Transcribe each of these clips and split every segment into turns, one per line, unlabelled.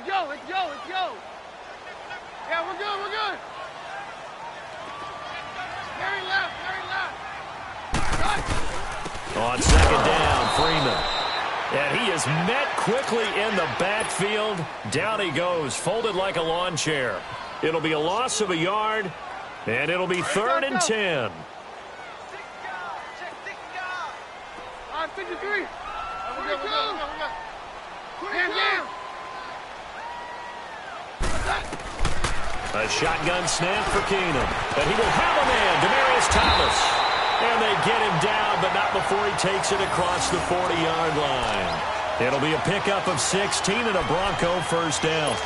Let's go, let's go, let's go. Yeah, we're good, we're good. Very left, very left.
On second down, Freeman. And he is met quickly in the backfield. Down he goes, folded like a lawn chair. It'll be a loss of a yard, and it'll be 3rd and 10.
53. We're good, we're good. Down.
A shotgun snap for Keenum. But he will have a man, Demaryius Thomas. And they get him down, but not before he takes it across the 40-yard line. It'll be a pickup of 16 and a Bronco first down.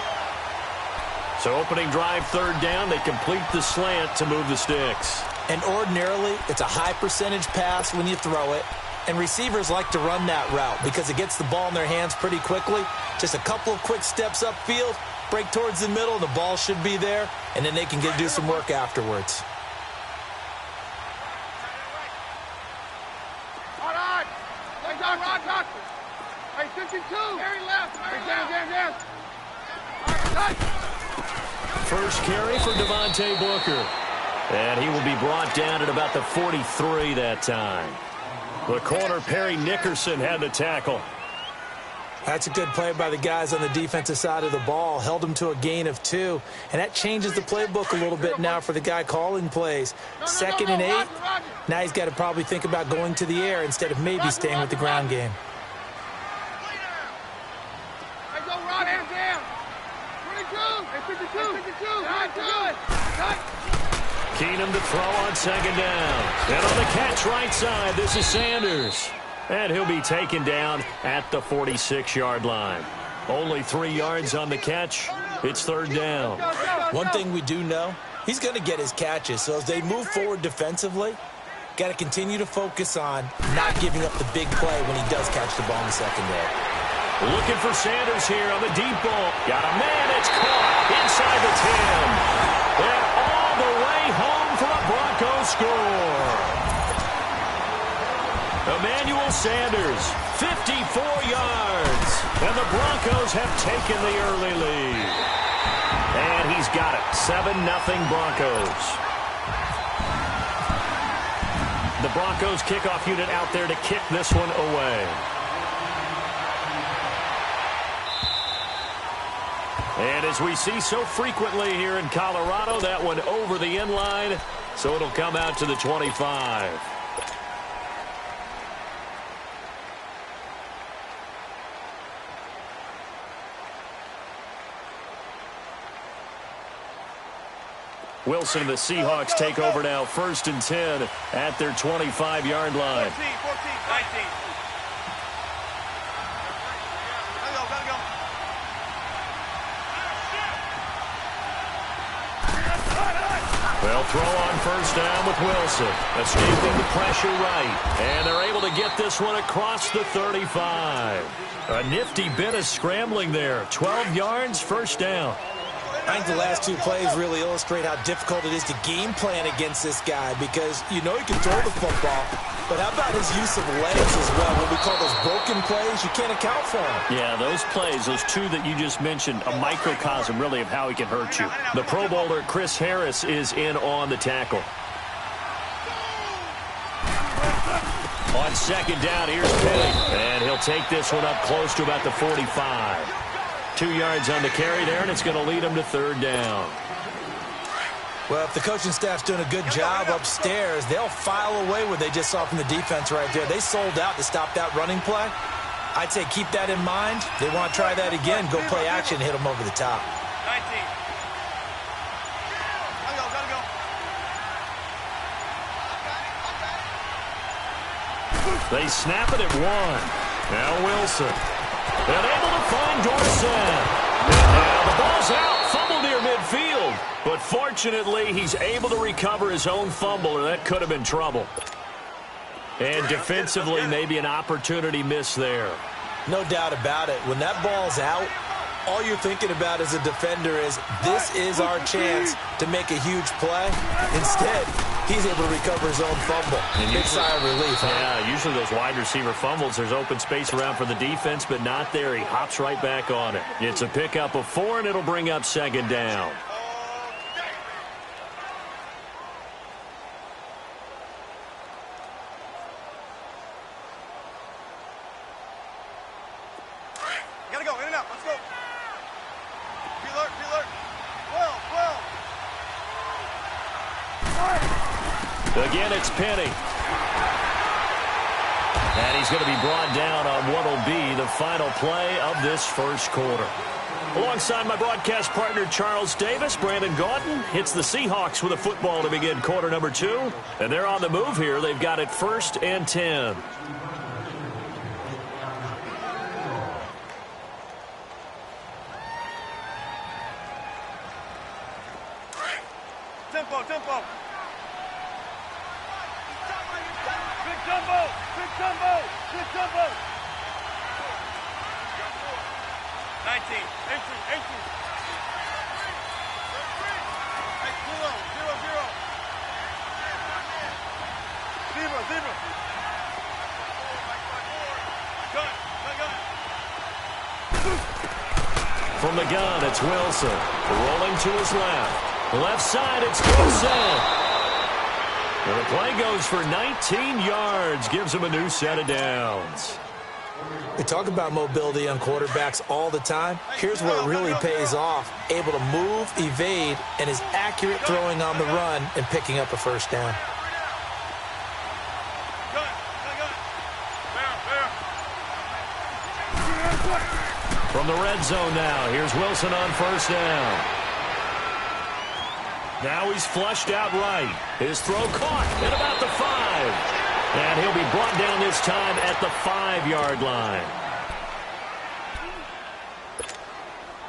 So opening drive, 3rd down. They complete the slant to move the sticks.
And ordinarily, it's a high percentage pass when you throw it. And receivers like to run that route because it gets the ball in their hands pretty quickly. Just a couple of quick steps upfield, break towards the middle, the ball should be there, and then they can do some work afterwards.
Hey, 52. Very left. Down.
First carry for Devontae Booker. And he will be brought down at about the 43 that time. The corner, Perry Nickerson, had the tackle.
That's a good play by the guys on the defensive side of the ball. Held them to a gain of 2. And that changes the playbook a little bit now for the guy calling plays. 2nd and 8. Now he's got to probably think about going to the air instead of maybe staying with the ground game.
Keenum to throw on 2nd down. And on the catch right side, this is Sanders. And he'll be taken down at the 46-yard line. Only 3 yards on the catch. It's 3rd down.
One thing we do know, he's going to get his catches. So as they move forward defensively, got to continue to focus on not giving up the big play when he does catch the ball in the secondary.
Looking for Sanders here on the deep ball. Got a man. It's caught inside the 10. And all the way home for a Broncos score. Emmanuel Sanders, 54 yards. And the Broncos have taken the early lead. And he's got it. 7-0 Broncos. The Broncos kickoff unit out there to kick this one away. And as we see so frequently here in Colorado, that one over the end line, so it'll come out to the 25. Wilson and the Seahawks take over now, 1st and 10 at their 25-yard line.
14, 19.
They'll throw on 1st down with Wilson. Escaping the pressure right. And they're able to get this one across the 35. A nifty bit of scrambling there. 12 yards, 1st down.
I think the last 2 plays really illustrate how difficult it is to game plan against this guy because you know he can throw the football, but how about his use of legs as well? What we call those broken plays, you can't account for them.
Yeah, those plays, those 2 that you just mentioned, a microcosm really of how he can hurt you. The Pro Bowler Chris Harris is in on the tackle. On 2nd down, here's Penny, and he'll take this one up close to about the 45. 2 yards on the carry there, and it's going to lead him to 3rd down.
Well, if the coaching staff's doing a good job upstairs, they'll file away what they just saw from the defense right there. They sold out to stop that running play. I'd say keep that in mind. They want to try that again, go play action, hit them over the top.
19.
They snap it at 1. Now Wilson. And able to find Dorsett. And the ball's out. Fumble near midfield. But fortunately, he's able to recover his own fumble, or that could have been trouble. And defensively, maybe an opportunity miss there.
No doubt about it. When that ball's out, all you're thinking about as a defender is, this is our chance to make a huge play. Instead, he's able to recover his own fumble. And big sigh of relief, huh?
Yeah, usually those wide receiver fumbles, there's open space around for the defense, but not there. He hops right back on it. It's a pickup of 4, and it'll bring up second down.
Gotta go, in and out, let's go. Be alert, be alert.
Again, it's Penny. And he's going to be brought down on what will be the final play of this first quarter. Alongside my broadcast partner, Charles Davis, Brandon Gaudin hits the Seahawks with a football to begin quarter number 2. And they're on the move here. They've got it 1st and 10.
Tempo, tempo. Big jumbo, big jumbo, big jumbo. 19, 18. Hey, 0, 0, 0. Zebra. Gun.
From the gun, it's Wilson. Rolling to his left. Left side, it's Wilson. And the play goes for 19 yards. Gives him a new set of downs.
We talk about mobility on quarterbacks all the time. Here's where it really pays off. Able to move, evade, and is accurate throwing on the run and picking up a first down.
From the red zone now, here's Wilson on first down. Now he's flushed out right. His throw caught at about the 5. And he'll be brought down this time at the 5-yard line.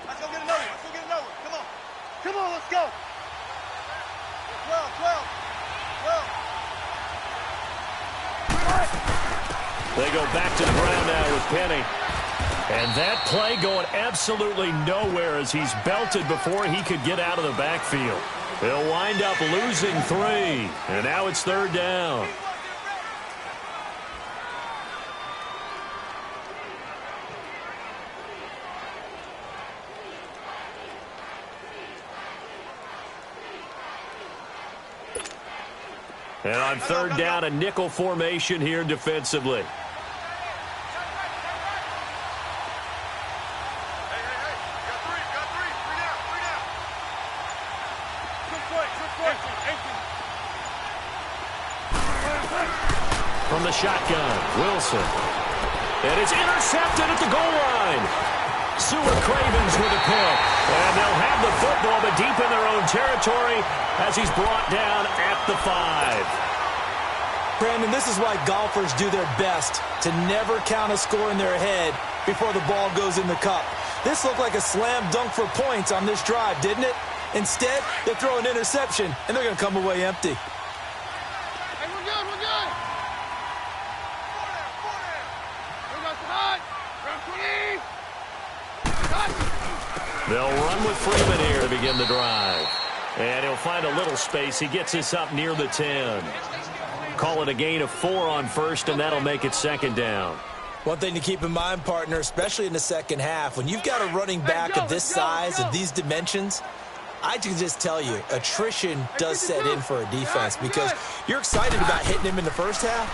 Let's go get another one. Come on, let's go. 12.
They go back to the ground now with Penny. And that play going absolutely nowhere as he's belted before he could get out of the backfield. They'll wind up losing 3. And now it's 3rd down. And on 3rd down, a nickel formation here defensively. From the shotgun, Wilson. And it's intercepted at the goal line. Seward Cravens with a pick. And they'll have the football, but deep in their own territory as he's brought down at the 5.
Brandon, this is why golfers do their best to never count a score in their head before the ball goes in the cup. This looked like a slam dunk for points on this drive, didn't it? Instead, they throw an interception, and they're going to come away empty.
Hey, we're good.
They'll run with Freeman here to begin the drive. And he'll find a little space. He gets us up near the 10. Call it a gain of 4 on first, and that'll make it 2nd down.
One thing to keep in mind, partner, especially in the second half, when you've got a running back of this size and these dimensions, I can just tell you, attrition does set in for a defense because you're excited about hitting him in the first half.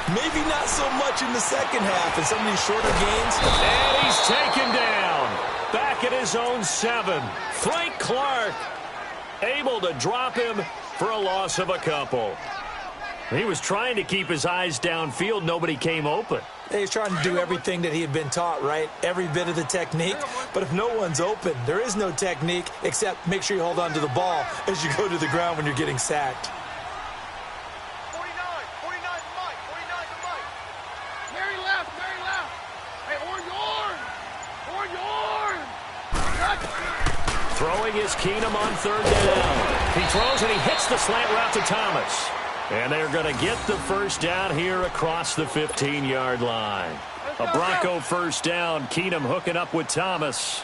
Maybe not so much in the second half in some of these shorter games.
And he's taken down. Back at his own 7. Frank Clark able to drop him for a loss of a couple. He was trying to keep his eyes downfield. Nobody came open.
He's trying to do everything that he had been taught, right? Every bit of the technique. But if no one's open, there is no technique except make sure you hold on to the ball as you go to the ground when you're getting sacked.
49 to Mike. Mary left. Hey, orange.
Throwing is Keenum on 3rd down. He throws and he hits the slant route to Thomas. And they're going to get the first down here across the 15-yard line. A Bronco first down. Keenum hooking up with Thomas.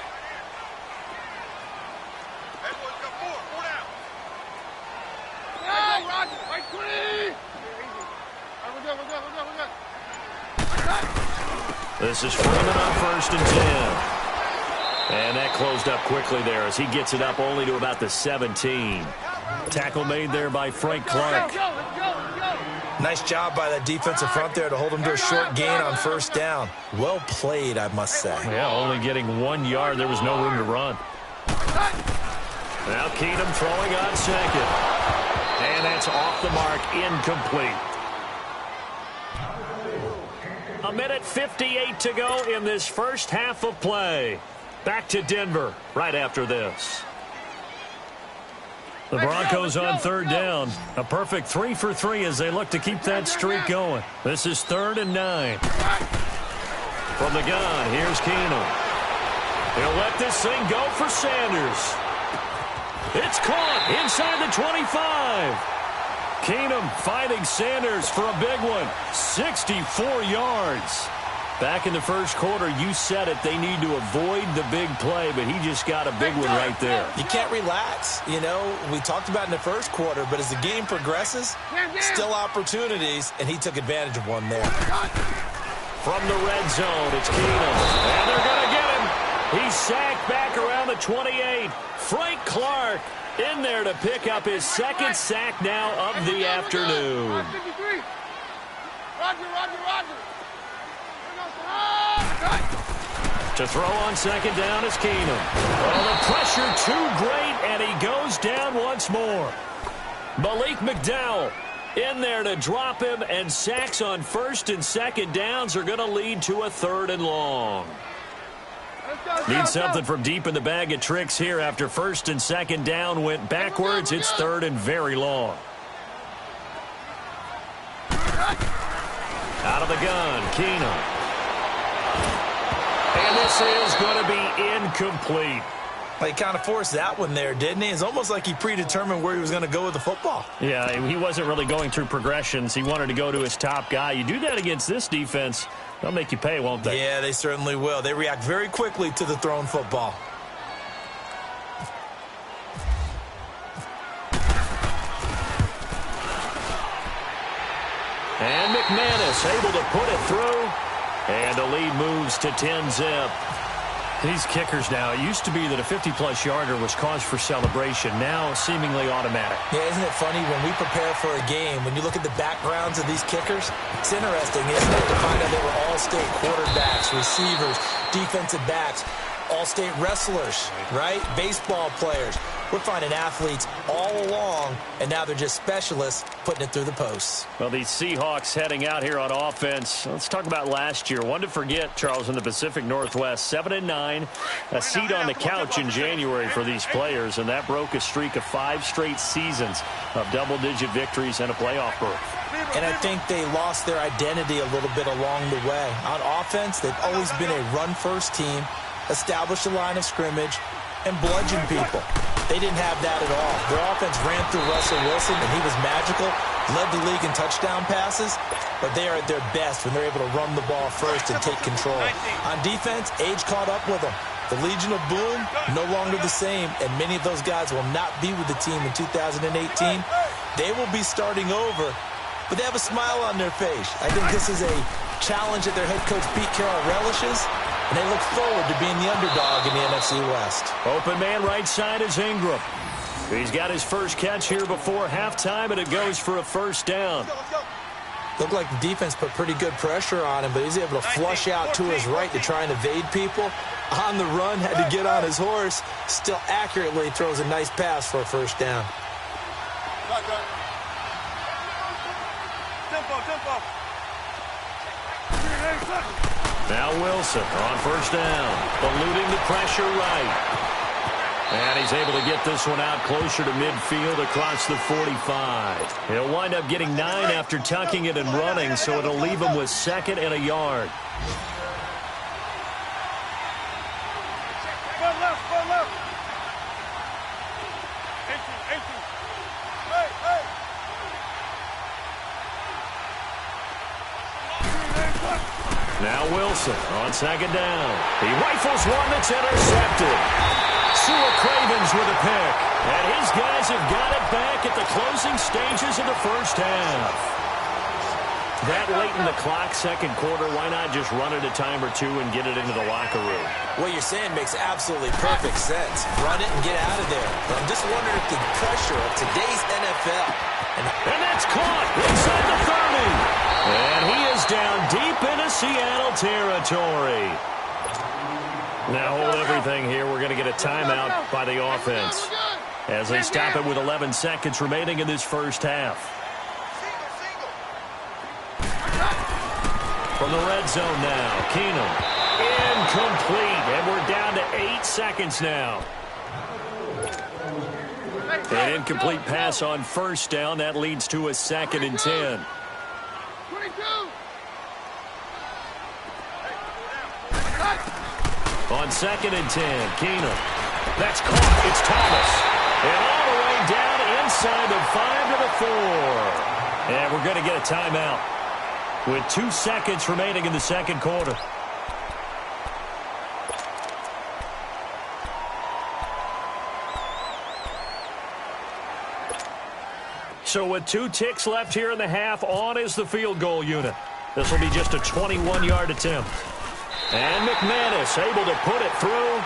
Hey, Roger, right
This is Freeman on 1st and 10. And that closed up quickly there as he gets it up only to about the 17. Tackle made there by Frank Clark.
Nice job by that defensive front there to hold him to a short gain on 1st down. Well played, I must say.
Yeah, only getting 1 yard. There was no room to run. Now Keenum throwing on 2nd. And that's off the mark, incomplete. 1:58 to go in this first half of play. Back to Denver right after this. The Broncos on 3rd down. A perfect 3 for 3 as they look to keep that streak going. This is 3rd and 9. From the gun, here's Keenum. He'll let this thing go for Sanders. It's caught inside the 25. Keenum fighting Sanders for a big one. 64 yards. Back in the first quarter, you said it, they need to avoid the big play, but he just got a big one right there.
You can't relax. You know, we talked about in the first quarter, but as the game progresses, still opportunities, and he took advantage of one there.
From the red zone, it's Keenum, and they're going to get him. He's sacked back around the 28. Frank Clark in there to pick up his 2nd sack now of the afternoon.
Roger.
To throw on 2nd down is Keenum. Well, the pressure too great, and he goes down once more. Malik McDowell in there to drop him, and sacks on 1st and 2nd downs are going to lead to a 3rd and long. Need something from deep in the bag of tricks here after 1st and 2nd down went backwards. It's 3rd and very long. Out of the gun, Keenum. And this is going to be incomplete.
Well, he kind of forced that one there, didn't he? It's almost like he predetermined where he was going to go with the football.
Yeah, he wasn't really going through progressions. He wanted to go to his top guy. You do that against this defense, they'll make you pay, won't they?
Yeah, they certainly will. They react very quickly to the thrown football.
And McManus able to put it through. And the lead moves to 10-zip. These kickers now, it used to be that a 50-plus yarder was cause for celebration. Now seemingly automatic.
Yeah, isn't it funny when we prepare for a game, when you look at the backgrounds of these kickers, it's interesting, isn't it, to find out they were all-state quarterbacks, receivers, defensive backs, all-state wrestlers, right? Baseball players. We're finding athletes all along, and now they're just specialists putting it through the posts.
Well, these Seahawks heading out here on offense. Let's talk about last year. One to forget, Charles, in the Pacific Northwest. 7-9, a seat on the couch in January for these players, and that broke a streak of 5 straight seasons of double-digit victories and a playoff berth.
And I think they lost their identity a little bit along the way. On offense, they've always been a run-first team, establish a line of scrimmage, and bludgeon people. They didn't have that at all. Their offense ran through Russell Wilson, and he was magical, led the league in touchdown passes, but they are at their best when they're able to run the ball first and take control. On defense, age caught up with them. The Legion of Boom, no longer the same, and many of those guys will not be with the team in 2018. They will be starting over, but they have a smile on their face. I think this is a challenge that their head coach Pete Carroll relishes, and they look forward to being the underdog in the NFC West.
Open man right side is Ingram. He's got his first catch here before halftime, and it goes for a 1st down.
Looked like the defense put pretty good pressure on him, but he's able to flush out to his right to try and evade people. On the run, had to get on his horse. Still accurately throws a nice pass for a 1st down.
Tempo.
Now Wilson on 1st down, eluding the pressure right. And he's able to get this one out closer to midfield across the 45. He'll wind up getting 9 after tucking it and running, so it'll leave him with 2nd and a yard.
Go left.
Now Wilson on 2nd down. He rifles one that's intercepted. Sua Cravens with a pick. And his guys have got it back at the closing stages of the first half. That late in the clock, second quarter, why not just run it a time or two and get it into the locker room?
What you're saying makes absolutely perfect sense. Run it and get out of there. But I'm just wondering if the pressure of today's NFL.
And that's caught inside the 30. And he is down deep into Seattle territory. Now hold everything here. We're going to get a timeout by the offense as they stop it with 11 seconds remaining in this first half. From the red zone now, Keenum. Incomplete, and we're down to 8 seconds now. An incomplete pass on first down. That leads to a 2nd and 10. On 2nd and 10, Keenum. That's caught. It's Thomas. And all the way down inside the 5 to the 4. And we're going to get a timeout with 2 seconds remaining in the second quarter. So with 2 ticks left here in the half, on is the field goal unit. This will be just a 21-yard attempt. And McManus able to put it through.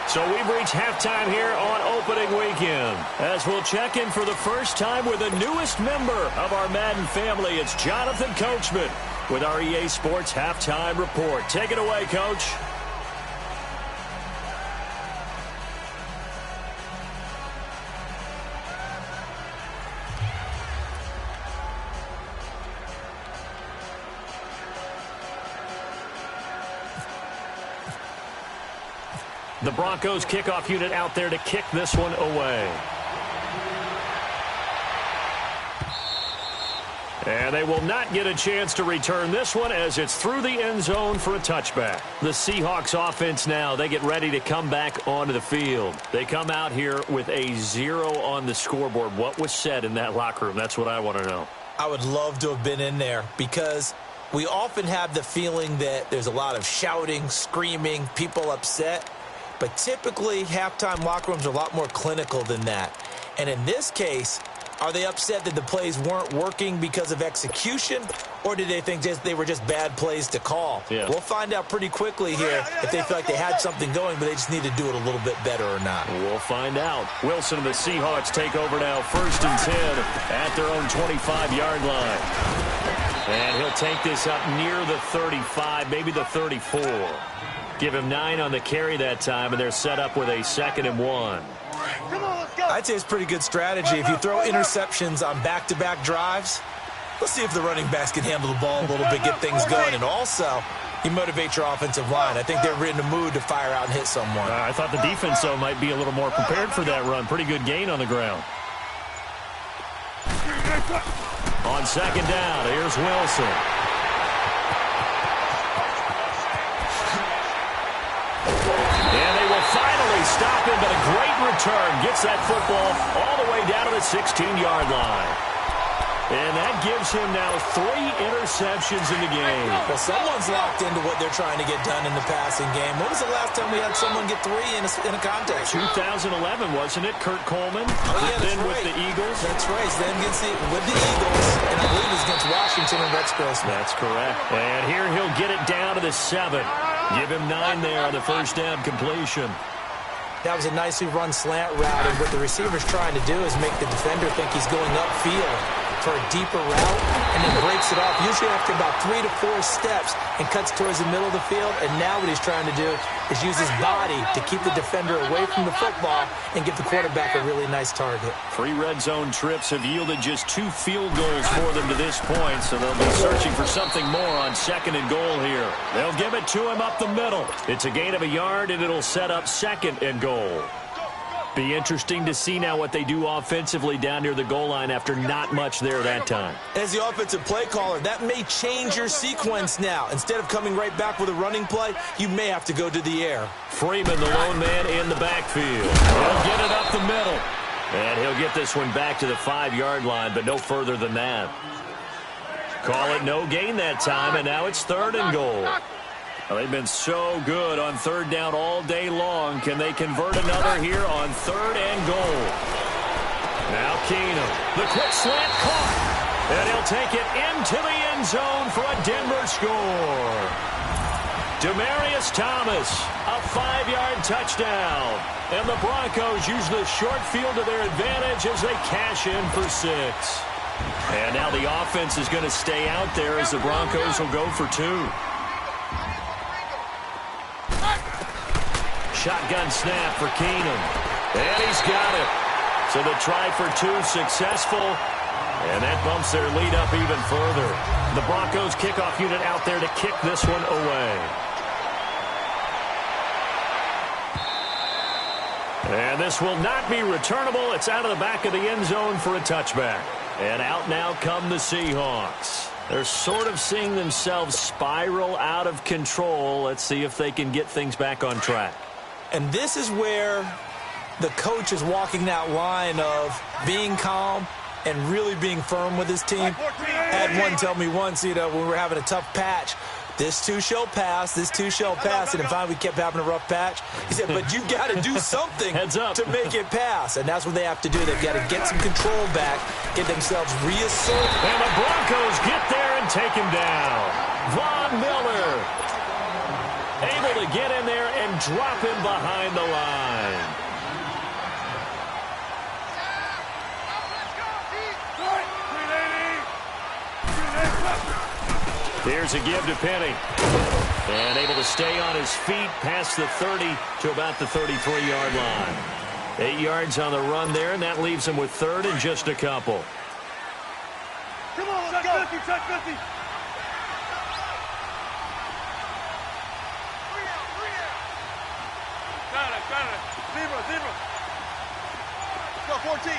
So we've reached halftime here on opening weekend. As we'll check in for the first time with the newest member of our Madden family, it's Jonathan Coachman with our EA Sports Halftime Report. Take it away, Coach. The Broncos kickoff unit out there to kick this one away. And they will not get a chance to return this one as it's through the end zone for a touchback. The Seahawks offense now, they get ready to come back onto the field. They come out here with a 0 on the scoreboard. What was said in that locker room? That's what I want to know. I would love to have been in there because we often have the feeling that there's a lot of shouting, screaming, people upset. But typically, halftime locker rooms are a lot more clinical than that. And in this case, are they upset that the plays weren't working because of execution, or did they think they were just bad plays to call? Yeah. We'll find out pretty quickly here if they feel like they had something going, but they just need to do it a little bit better or not. We'll find out. Wilson and the Seahawks take over now, 1st and 10 at their own 25-yard line. And he'll take this up near the 35, maybe the 34. Give him 9 on the carry that time, and they're set up with a 2nd and 1.
Come on, let's go.
I'd say it's pretty good strategy. If you throw interceptions on back-to-back drives, let's see if the running backs can handle the ball a little bit, get things going. And also, you motivate your offensive line. I think they're in the mood to fire out and hit someone.
I thought the defense, though, might be a little more prepared for that run. Pretty good gain on the ground. On 2nd down, here's Wilson. And they will finally stop him, but a great return. Gets that football all the way down to the 16-yard line. And that gives him now 3 interceptions in the game.
Well, someone's locked into what they're trying to get done in the passing game. When was the last time we had someone get 3 in a contest?
2011, wasn't it? Kurt Coleman. Then with the Eagles.
That's right. Then with the Eagles, and I believe it was against Washington and Rex Grossman.
That's correct. And here he'll get it down to the 7. Give him 9 there on the first down completion.
That was a nicely run slant route, and what the receiver's trying to do is make the defender think he's going upfield for a deeper route, and then breaks it off, usually after about 3 to 4 steps, and cuts towards the middle of the field. And now what he's trying to do is use his body to keep the defender away from the football and give the quarterback a really nice target.
3 red zone trips have yielded just 2 field goals for them to this point, so they'll be searching for something more on 2nd and goal here. They'll give it to him up the middle. It's a gain of a yard, and it'll set up 2nd and goal. Be interesting to see now what they do offensively down near the goal line after not much there that time.
As the offensive play caller, that may change your sequence now. Instead of coming right back with a running play, you may have to go to the air.
Freeman, the lone man in the backfield. He'll get it up the middle. And he'll get this one back to the 5-yard line, but no further than that. Call it no gain that time, and now it's 3rd and goal. Well, they've been so good on 3rd down all day long. Can they convert another here on 3rd and goal? Now Keenum. The quick slant caught. And he'll take it into the end zone for a Denver score. Demaryius Thomas, a 5-yard touchdown. And the Broncos use the short field to their advantage as they cash in for 6. And now the offense is going to stay out there as the Broncos will go for 2. Shotgun snap for Keenum. And he's got it. So the try for 2 successful. And that bumps their lead up even further. The Broncos kickoff unit out there to kick this one away. And this will not be returnable. It's out of the back of the end zone for a touchback. And out now come the Seahawks. They're sort of seeing themselves spiral out of control. Let's see if they can get things back on track.
And this is where the coach is walking that line of being calm and really being firm with his team. I had one tell me once, when we were having a tough patch, this too shall pass, this too shall pass. And finally we kept having a rough patch. He said, but you got to do something to make it pass. And that's what they have to do. They've got to get some control back, get themselves reasserted.
And the Broncos get there and take him down. Von Miller able to get in there and drop him behind the line. Here's a give to Penny. And able to stay on his feet past the 30 to about the 33-yard line. 8 yards on the run there, and that leaves him with 3rd and just a couple.
Come on, let's go. 50, check 50. Got it. Zebra. Let's go, 14.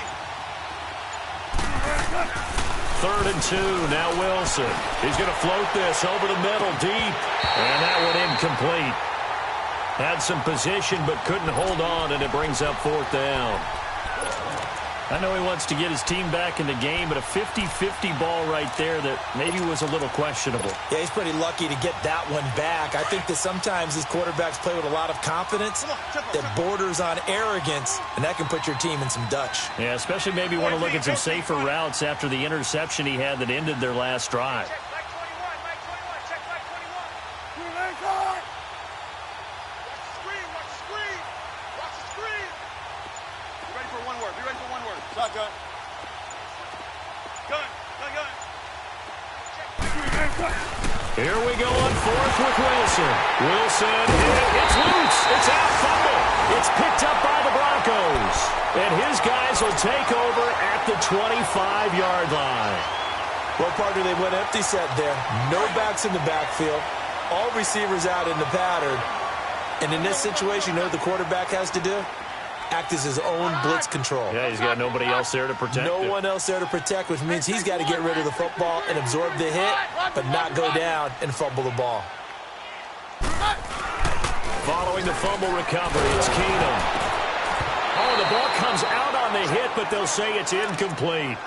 3rd and 2, now Wilson. He's going to float this over the middle deep. And that one incomplete. Had some position but couldn't hold on, and it brings up 4th down. I know he wants to get his team back in the game, but a 50-50 ball right there that maybe was a little questionable.
Yeah, he's pretty lucky to get that one back. I think that sometimes these quarterbacks play with a lot of confidence that borders on arrogance, and that can put your team in some Dutch.
Yeah, especially maybe want to look at some safer routes after the interception he had that ended their last drive.
Shotgun. Gun.
Here we go on 4th with Wilson. Wilson, it's loose. It's out, fumble. It's picked up by the Broncos. And his guys will take over at the 25-yard line.
Well, partner, they went empty set there. No backs in the backfield. All receivers out in the pattern. And in this situation, you know what the quarterback has to do? Act as his own blitz control.
Yeah, he's got nobody else there to protect
him. No one else there to protect, which means he's got to get rid of the football and absorb the hit, but not go down and fumble the ball.
Following the fumble recovery, it's Keenum. Oh, the ball comes out on the hit, but they'll say it's incomplete.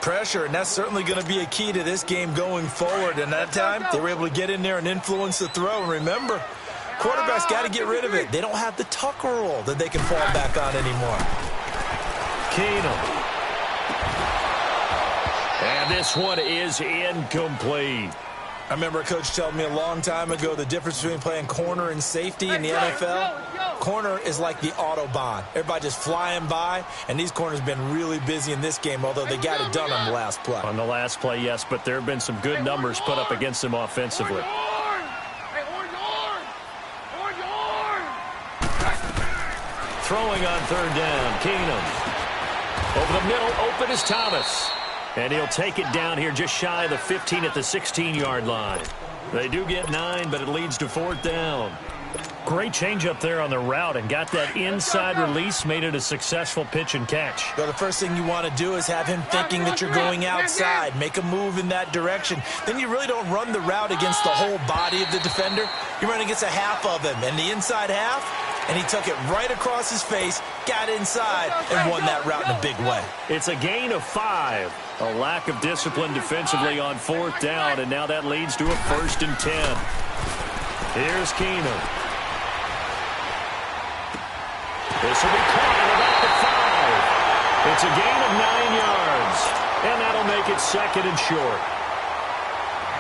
Pressure, and that's certainly going to be a key to this game going forward. And that time, they were able to get in there and influence the throw. And remember, quarterbacks got to get rid of it. They don't have the Tucker rule that they can fall back on anymore.
Keenum. And this one is incomplete.
I remember a coach telling me a long time ago the difference between playing corner and safety in the NFL. Corner is like the Autobahn. Everybody just flying by, and these corners have been really busy in this game, although they got it done on the last play.
On the last play, yes, but there have been some good numbers put up against them offensively. Throwing on 3rd down, Keenum. Over the middle, open is Thomas. And he'll take it down here just shy of the 15 at the 16-yard line. They do get 9, but it leads to 4th down. Great change up there on the route and got that inside release, made it a successful pitch and catch.
Well, the first thing you want to do is have him thinking that you're going outside. Make a move in that direction. Then you really don't run the route against the whole body of the defender. You run against a half of him, and the inside half, and he took it right across his face, got inside, and won that route in a big way.
It's a gain of 5. A lack of discipline defensively on 4th down, and now that leads to a 1st and 10. Here's Keenum. This will be caught at about the 5. It's a gain of 9 yards. And that'll make it 2nd and short.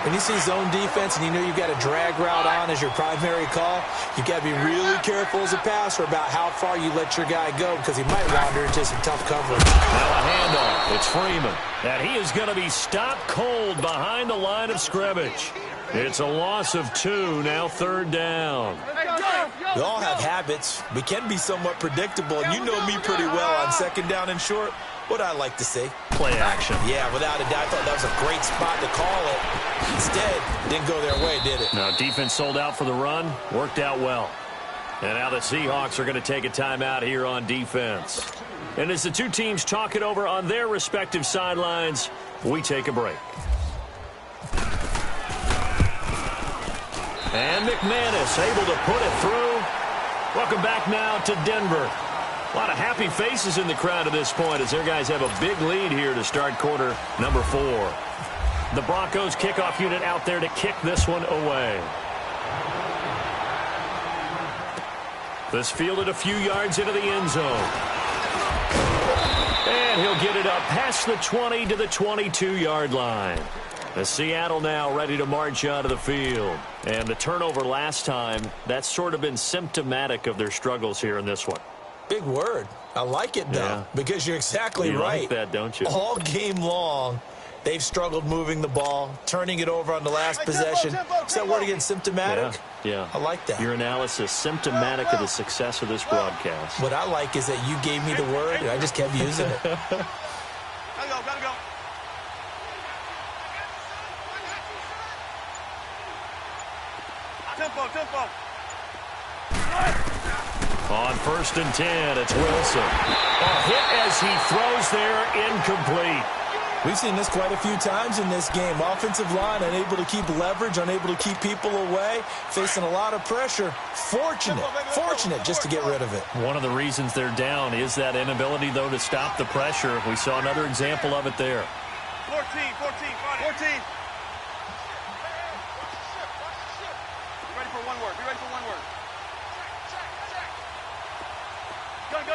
When you see zone defense and you know you've got a drag route on as your primary call, you've got to be really careful as a passer about how far you let your guy go because he might wander into some tough coverage.
Now a handoff. It's Freeman. And he is going to be stopped cold behind the line of scrimmage. It's a loss of 2, now 3rd down.
We all have habits. We can be somewhat predictable, and you know me pretty well on 2nd down and short. What I like to see.
Play action.
Yeah, without a doubt, I thought that was a great spot to call it. Instead, didn't go their way, did it?
Now, defense sold out for the run. Worked out well. And now the Seahawks are going to take a timeout here on defense. And as the two teams talk it over on their respective sidelines, we take a break. And McManus able to put it through. Welcome back now to Denver. A lot of happy faces in the crowd at this point as their guys have a big lead here to start quarter number 4. The Broncos kickoff unit out there to kick this one away. This fielded a few yards into the end zone. And he'll get it up past the 20 to the 22-yard line. The Seattle now ready to march out of the field. And the turnover last time, that's sort of been symptomatic of their struggles here in this one.
Big word. I like it, though, because you're exactly right.
You like that, don't you?
All game long, they've struggled moving the ball, turning it over on the last possession. Is that word again, symptomatic?
Yeah.
I like that.
Your analysis, symptomatic of the success of this broadcast.
What I like is that you gave me the word, and I just kept using it.
Gotta go. Tempo.
On 1st and 10, it's Wilson. A hit as he throws there, incomplete.
We've seen this quite a few times in this game. Offensive line unable to keep leverage, unable to keep people away, facing a lot of pressure. Fortunate just to get rid of it.
One of the reasons they're down is that inability, though, to stop the pressure. We saw another example of it there.
14. Be ready for one word.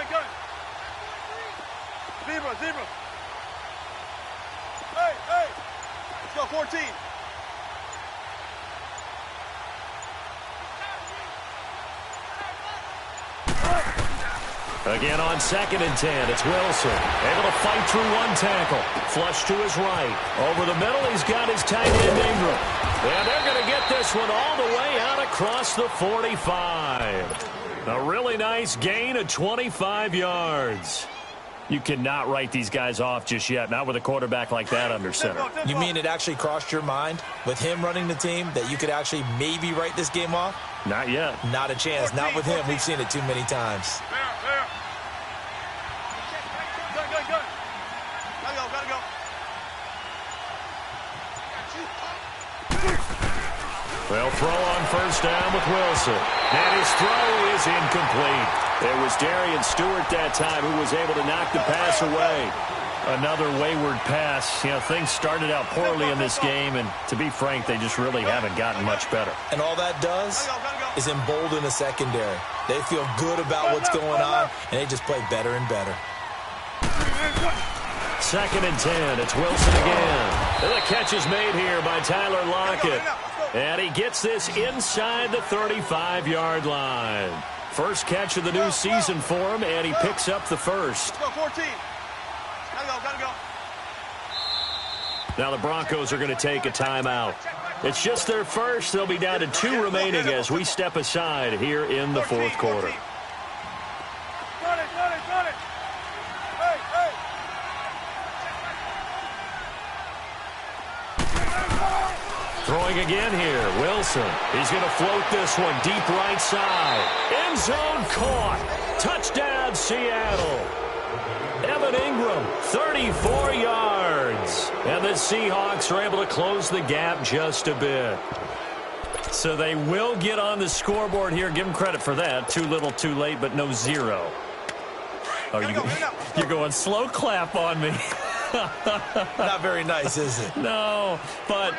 Gun. Zebra. Hey. Let's go, 14.
Again on 2nd and 10, it's Wilson. Able to fight through one tackle. Flush to his right. Over the middle, he's got his tight end Ingram. And they're going to get this one all the way out across the 45. A really nice gain of 25 yards. You cannot write these guys off just yet, not with a quarterback like that under center.
You mean it actually crossed your mind with him running the team that you could actually maybe write this game off?
Not yet.
Not a chance. Not with him. We've seen it too many times.
There. Gun. Gotta go.
Well, throw on 1st down with Wilson. And his throw is incomplete. It was Darian Stewart that time who was able to knock the pass away. Another wayward pass. You know, things started out poorly in this game, and to be frank, they just really haven't gotten much better.
And all that does is embolden the secondary. They feel good about what's going on, and they just play better and better.
2nd and 10. It's Wilson again. And the catch is made here by Tyler Lockett. And he gets this inside the 35-yard line. First catch of the new season for him, and he picks up the first.
Let's go, 14. Gotta go.
Now the Broncos are going to take a timeout. It's just their first. They'll be down to 2 remaining as we step aside here in the 4th quarter.
Run it. Hey.
Throwing again here, Wilson. He's going to float this one deep right side. End zone caught. Touchdown, Seattle. Evan Ingram, 34 yards. And the Seahawks are able to close the gap just a bit. So they will get on the scoreboard here. Give them credit for that. Too little, too late, but no 0. Oh, you're going slow clap on me.
Not very nice, is it?
No, but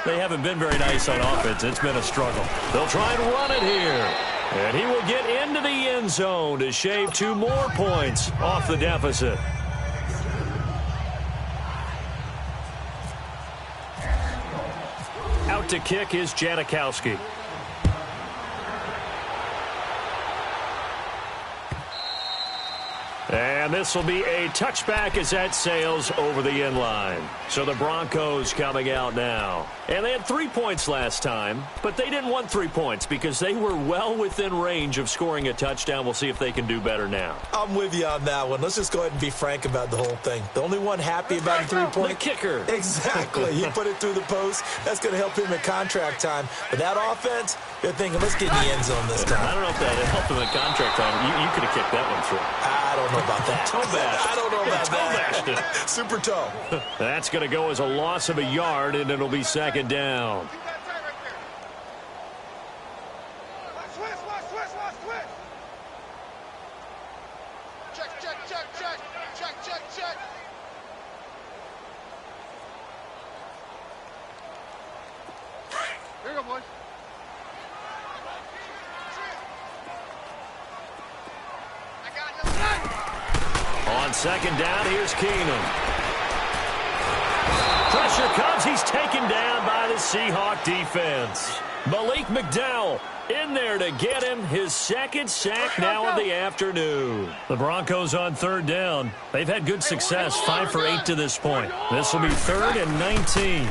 they haven't been very nice on offense. It's been a struggle. They'll try and run it here. And he will get into the end zone to shave 2 more points off the deficit. out to kick is Janikowski. And this will be a touchback as that sails over the end line. So the Broncos coming out now. And they had 3 points last time, but they didn't want 3 points because they were well within range of scoring a touchdown. We'll see if they can do better now.
I'm with you on that one. Let's just go ahead and be frank about the whole thing. The only one happy about the 3-point.
The kicker.
Exactly. He put it through the post. That's going to help him in contract time. But that offense, they're thinking, let's get in the end zone this time.
I don't know if that helped him in contract time. You could have kicked that one through.
I don't know about that.
Toe bashed.
I don't know about that. Super toe.
That's going to go as a loss of a yard, and it'll be second down.
Check. Here you go, boys.
On second down, here's Keenum. Pressure comes. He's taken down by the Seahawk defense. Malik McDowell in there to get him his second sack now of the afternoon. The Broncos on third down. They've had good success, 5 for 8 to this point. This will be 3rd and 19.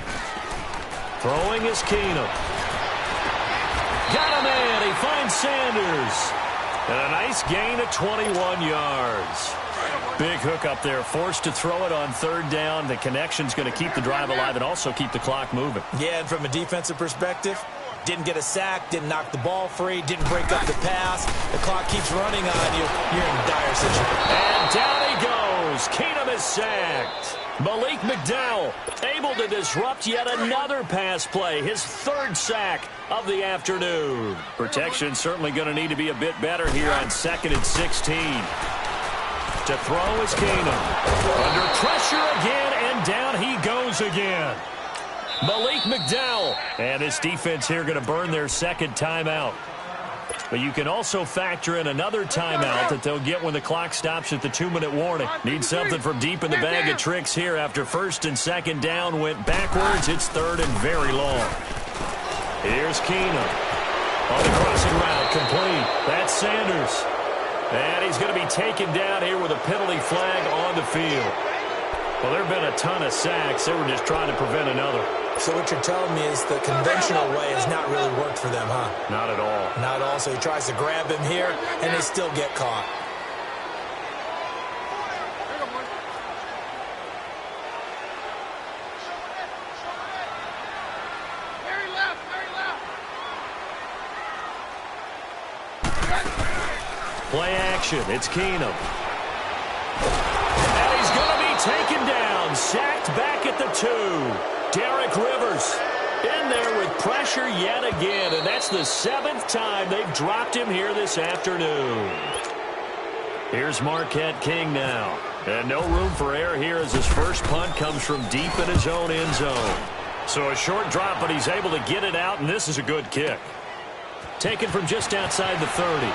Throwing is Keenum. Got a man. He finds Sanders. And a nice gain of 21 yards. Big hook up there, forced to throw it on third down. The connection's going to keep the drive alive and also keep the clock moving.
Yeah, and from a defensive perspective, didn't get a sack, didn't knock the ball free, didn't break up the pass. The clock keeps running on you. You're in a dire situation.
And down he goes. Keenum is sacked. Malik McDowell able to disrupt yet another pass play. His 3rd sack of the afternoon. Protection certainly going to need to be a bit better here on 2nd and 16. To throw is Keenum. Under pressure again, and down he goes again. Malik McDowell. And his defense here going to burn their 2nd timeout. But you can also factor in another timeout that they'll get when the clock stops at the 2-minute warning. Need something from deep in the bag of tricks here after 1st and 2nd down went backwards. It's 3rd and very long. Here's Keenum. On the crossing route, complete. That's Sanders. And he's going to be taken down here with a penalty flag on the field. Well, there have been a ton of sacks. They were just trying to prevent another.
So what you're telling me is the conventional way has not really worked for them, huh?
Not at all.
Not at all. So he tries to grab him here, and they still get caught.
Play action. It's Keenum. And he's going to be taken down. Sacked back at the 2. Derek Rivers in there with pressure yet again. And that's the 7th time they've dropped him here this afternoon. Here's Marquette King now. And no room for error here as his first punt comes from deep in his own end zone. So a short drop, but he's able to get it out, and this is a good kick. Taken from just outside the 30.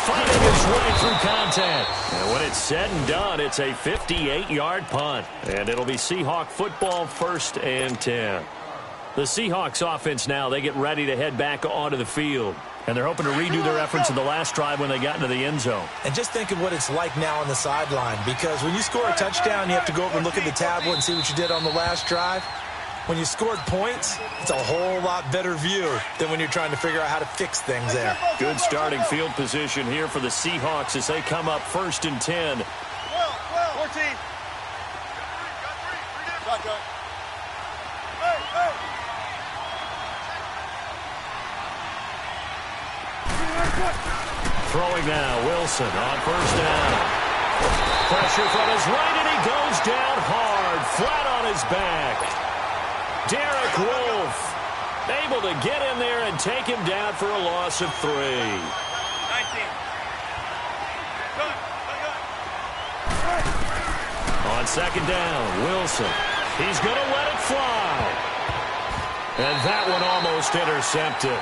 Fighting his way through contact. And when it's said and done, it's a 58-yard punt. And it'll be Seahawk football, 1st and 10. The Seahawks offense now, they get ready to head back onto the field. And they're hoping to redo their efforts in the last drive when they got into the end zone.
And just think of what it's like now on the sideline. Because when you score a touchdown, you have to go over and look at the tablet and see what you did on the last drive. When you scored points, it's a whole lot better view than when you're trying to figure out how to fix things there.
Good starting field position here for the Seahawks as they come up 1st and 10.
14.
Throwing now, Wilson on 1st down. Pressure from his right, and he goes down hard, flat on his back. Derek Wolfe able to get in there and take him down for a loss of 3. 19. On 2nd down, Wilson. He's going to let it fly. And that one almost intercepted.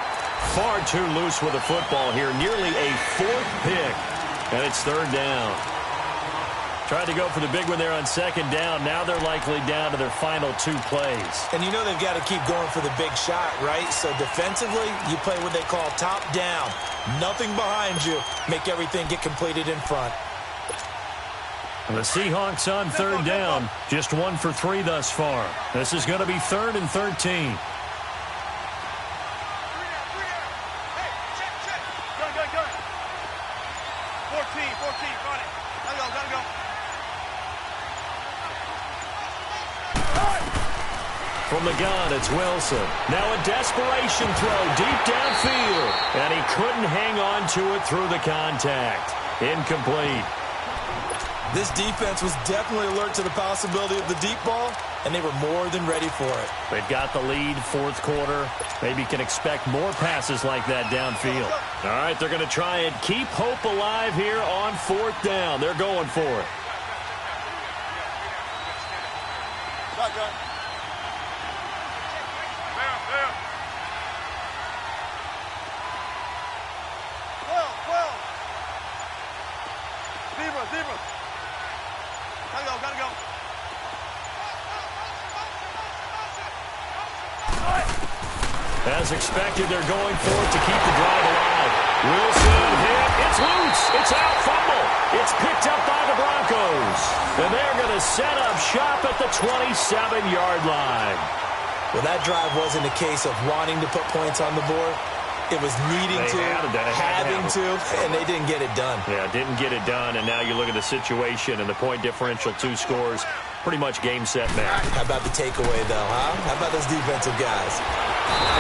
Far too loose with the football here. Nearly a 4th pick. And it's 3rd down. Tried to go for the big one there on second down. Now they're likely down to their final 2 plays.
And you know they've got to keep going for the big shot, right? So defensively, you play what they call top down. Nothing behind you. Make everything get completed in front.
And the Seahawks on third down. Just 1 for 3 thus far. This is going to be 3rd and 13. From the gun, it's Wilson. Now a desperation throw deep downfield. And he couldn't hang on to it through the contact. Incomplete.
This defense was definitely alert to the possibility of the deep ball, and they were more than ready for it.
They've got the lead, 4th quarter. Maybe can expect more passes like that downfield. All right, they're going to try and keep hope alive here on 4th down. They're going for it.
Zebra. Gotta go.
As expected, they're going for it to keep the drive alive. Wilson hit. It's loose. It's out. Fumble. It's picked up by the Broncos. And they're going to set up shop at the 27-yard line.
Well, that drive wasn't a case of wanting to put points on the board. It was needing having to, and they didn't get it done.
Yeah, didn't get it done, and now you look at the situation and the point differential, 2 scores, pretty much game, set, match.
How about the takeaway, though, huh? How about those defensive guys?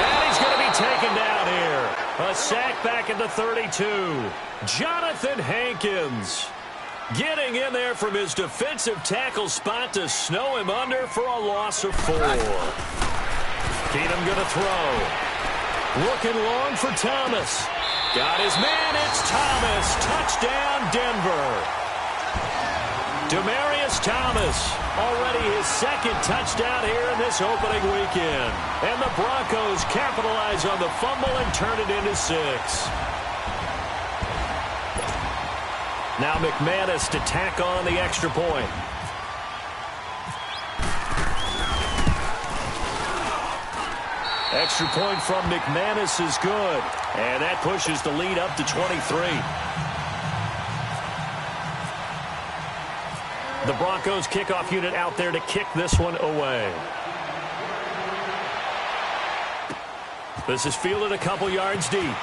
And he's going to be taken down here. A sack back at the 32. Jonathan Hankins getting in there from his defensive tackle spot to snow him under for a loss of 4. Keenum going to throw. Looking long for Thomas. Got his man. It's Thomas. Touchdown, Denver. Demaryius Thomas. Already his 2nd touchdown here in this opening weekend. And the Broncos capitalize on the fumble and turn it into 6. Now McManus to tack on the extra point. Extra point from McManus is good. And that pushes the lead up to 23. The Broncos kickoff unit out there to kick this one away. This is fielded a couple yards deep.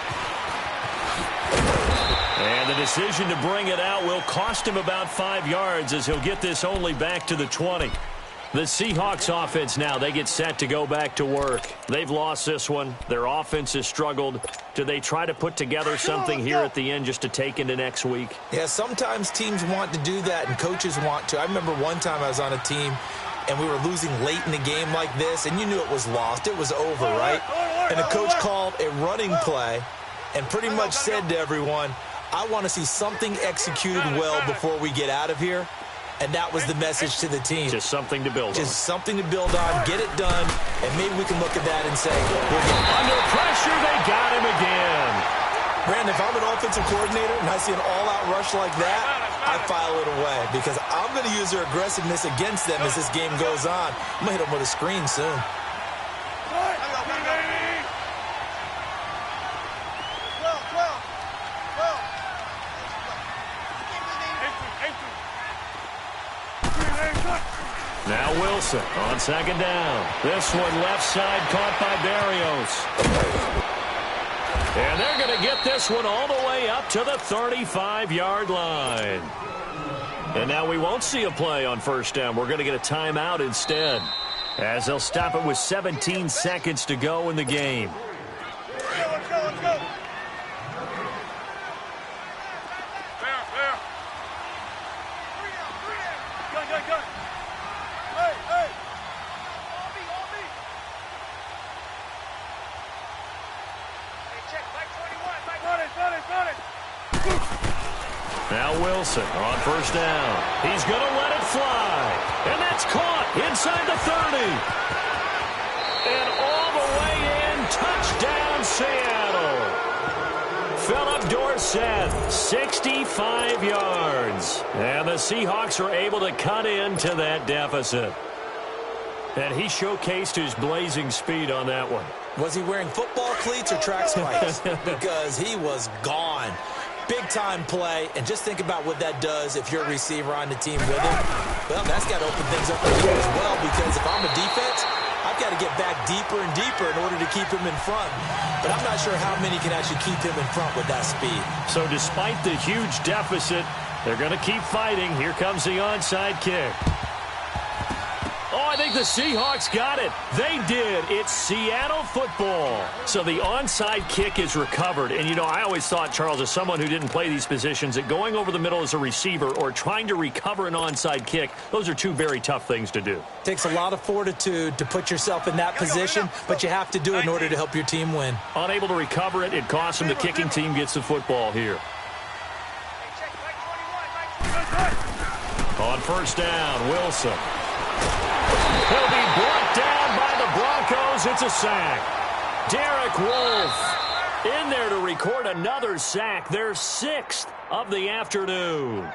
And the decision to bring it out will cost him about 5 yards as he'll get this only back to the 20. The Seahawks offense now, they get set to go back to work. They've lost this one. Their offense has struggled. Do they try to put together something here at the end just to take into next week?
Yeah, sometimes teams want to do that and coaches want to. I remember one time I was on a team and we were losing late in the game like this, and you knew it was lost. It was over, right? And the coach called a running play and pretty much said to everyone, I want to see something executed well before we get out of here. And that was the message to the team.
Just something to build on.
Just something to build on, get it done, and maybe we can look at that and say, we'll get it.
Under pressure, they got him again.
Brandon, if I'm an offensive coordinator and I see an all-out rush like that, I file it away because I'm going to use their aggressiveness against them as this game goes on. I'm going to hit them with a screen soon.
Now Wilson on 2nd down. This one left side caught by Berrios. And they're going to get this one all the way up to the 35-yard line. And now we won't see a play on 1st down. We're going to get a timeout instead, as they'll stop it with 17 seconds to go in the game.
Let's go. Gun. Hey. On me. Hey, check. Mike 21. Run it.
Now Wilson on 1st down. He's going to let it fly. And that's caught inside the 30. And all the way in. Touchdown, Seattle. Fell up Jacob Dorsett, 65 yards. And the Seahawks are able to cut into that deficit. And he showcased his blazing speed on that one.
Was he wearing football cleats or track spikes? Because he was gone. Big-time play, and just think about what that does if you're a receiver on the team with him. Well, that's got to open things up for you as well, because if I'm a defense, I've got to get back deeper and deeper in order to keep him in front. But I'm not sure how many can actually keep him in front with that speed.
So despite the huge deficit, they're going to keep fighting. Here comes the onside kick. Oh, I think the Seahawks got it. They did. It's Seattle football. So the onside kick is recovered. And, you know, I always thought, Charles, as someone who didn't play these positions, that going over the middle as a receiver or trying to recover an onside kick, those are two very tough things to do.
Takes a lot of fortitude to put yourself in that position, but you have to do it in order to help your team win.
Unable to recover it, it costs them. The kicking team gets the football here. On first down, Wilson. He'll be brought down by the Broncos. It's a sack. Derek Wolfe in there to record another sack. Their 6th of the afternoon.